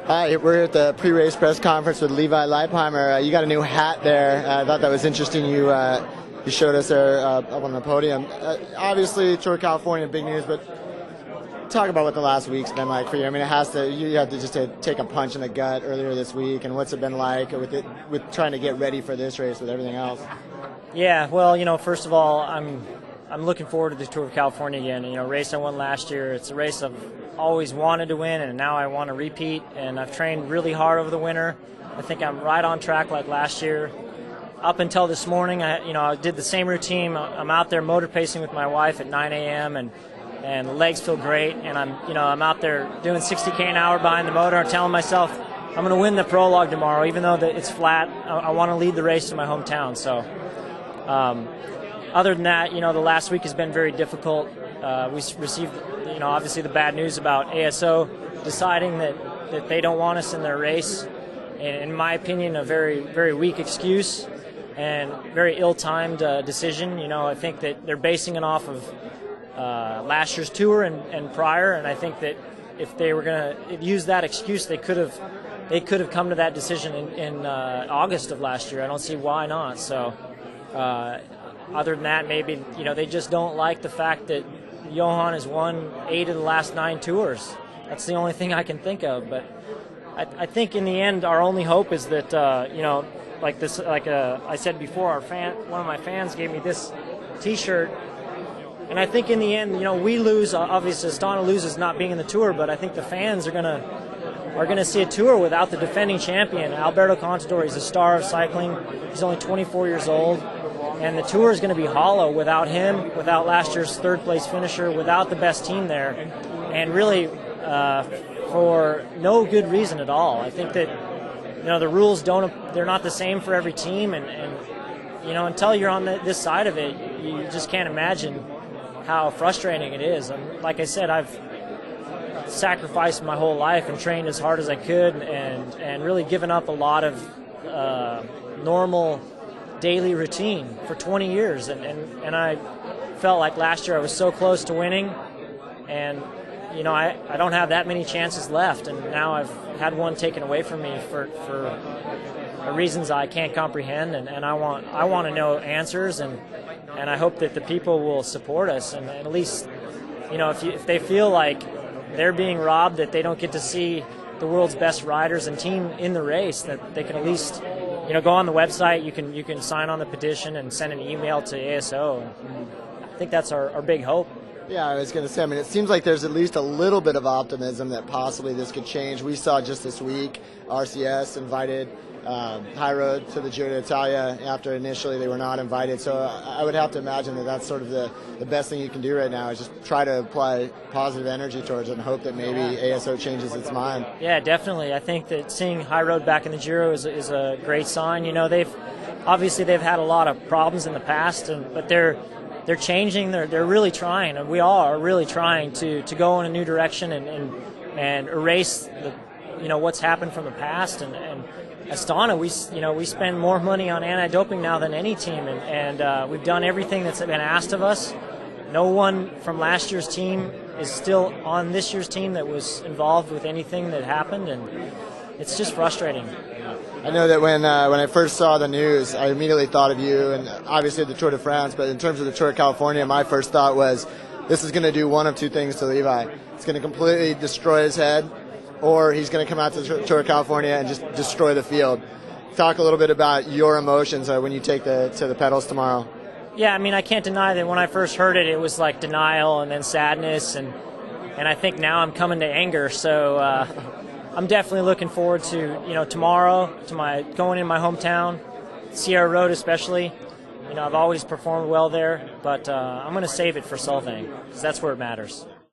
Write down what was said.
Hi, we're here at the pre-race press conference with Levi Leipheimer. You got a new hat there. I thought that was interesting. You showed us there up on the podium. Obviously, Tour of California, big news, but talk about what the last week's been like for you. I mean, you had to just take a punch in the gut earlier this week, and what's it been like with trying to get ready for this race with everything else? Yeah, well, first of all, I'm looking forward to the Tour of California again. Race I won last year. It's a race I've always wanted to win, and now I want to repeat. And I've trained really hard over the winter. I think I'm right on track like last year. Up until this morning, I did the same routine. I'm out there motor pacing with my wife at 9 a.m. and the legs feel great. And I'm out there doing 60k an hour behind the motor, and telling myself I'm going to win the prologue tomorrow, even though it's flat. I want to lead the race to my hometown. So. Other than that, the last week has been very difficult. We received, obviously the bad news about ASO deciding that they don't want us in their race. And in my opinion, a very, very weak excuse and very ill-timed decision. I think that they're basing it off of last year's tour and prior. And I think that if they were going to use that excuse, they could have come to that decision in August of last year. I don't see why not. So. Other than that, maybe they just don't like the fact that Johan has won 8 of the last 9 tours. That's the only thing I can think of. But I think in the end, our only hope is that I said before, one of my fans gave me this T-shirt, and I think in the end, we lose. Obviously, Astana loses not being in the tour, but I think the fans are gonna see a tour without the defending champion. Alberto Contador is a star of cycling. He's only 24 years old. And the tour is going to be hollow without him, without last year's third-place finisher, without the best team there, and really for no good reason at all. I think that the rules they're not the same for every team, and until you're on this side of it, you just can't imagine how frustrating it is. And like I said, I've sacrificed my whole life and trained as hard as I could, and really given up a lot of normal daily routine for 20 years, and I felt like last year I was so close to winning, and I don't have that many chances left, and now I've had one taken away from me for reasons I can't comprehend, and I want to know answers, and I hope that the people will support us, and at least if they feel like they're being robbed, that they don't get to see the world's best riders and team in the race, that they can at least go on the website. You can sign on the petition and send an email to ASO. I think that's our big hope. Yeah, I was going to say, it seems like there's at least a little bit of optimism that possibly this could change. We saw just this week RCS invited High Road to the Giro d'Italia after initially they were not invited. So I would have to imagine that that's sort of the best thing you can do right now is just try to apply positive energy towards it and hope that maybe ASO changes its mind. Yeah, definitely. I think that seeing High Road back in the Giro is a great sign. They've had a lot of problems in the past, but they're changing. They're really trying, and we all are really trying to go in a new direction and erase what's happened from the past. And Astana, we spend more money on anti-doping now than any team, and we've done everything that's been asked of us. No one from last year's team is still on this year's team that was involved with anything that happened, and it's just frustrating. I know that when I first saw the news, I immediately thought of you, and obviously the Tour de France, but in terms of the Tour of California, my first thought was this is going to do one of two things to Levi. It's going to completely destroy his head, or he's going to come out to the Tour of California and just destroy the field. Talk a little bit about your emotions when you take to the pedals tomorrow. Yeah, I can't deny that when I first heard it, it was like denial and then sadness, and I think now I'm coming to anger. So I'm definitely looking forward to tomorrow, to going in my hometown, Sierra Road especially. I've always performed well there, but I'm going to save it for Solvang because that's where it matters.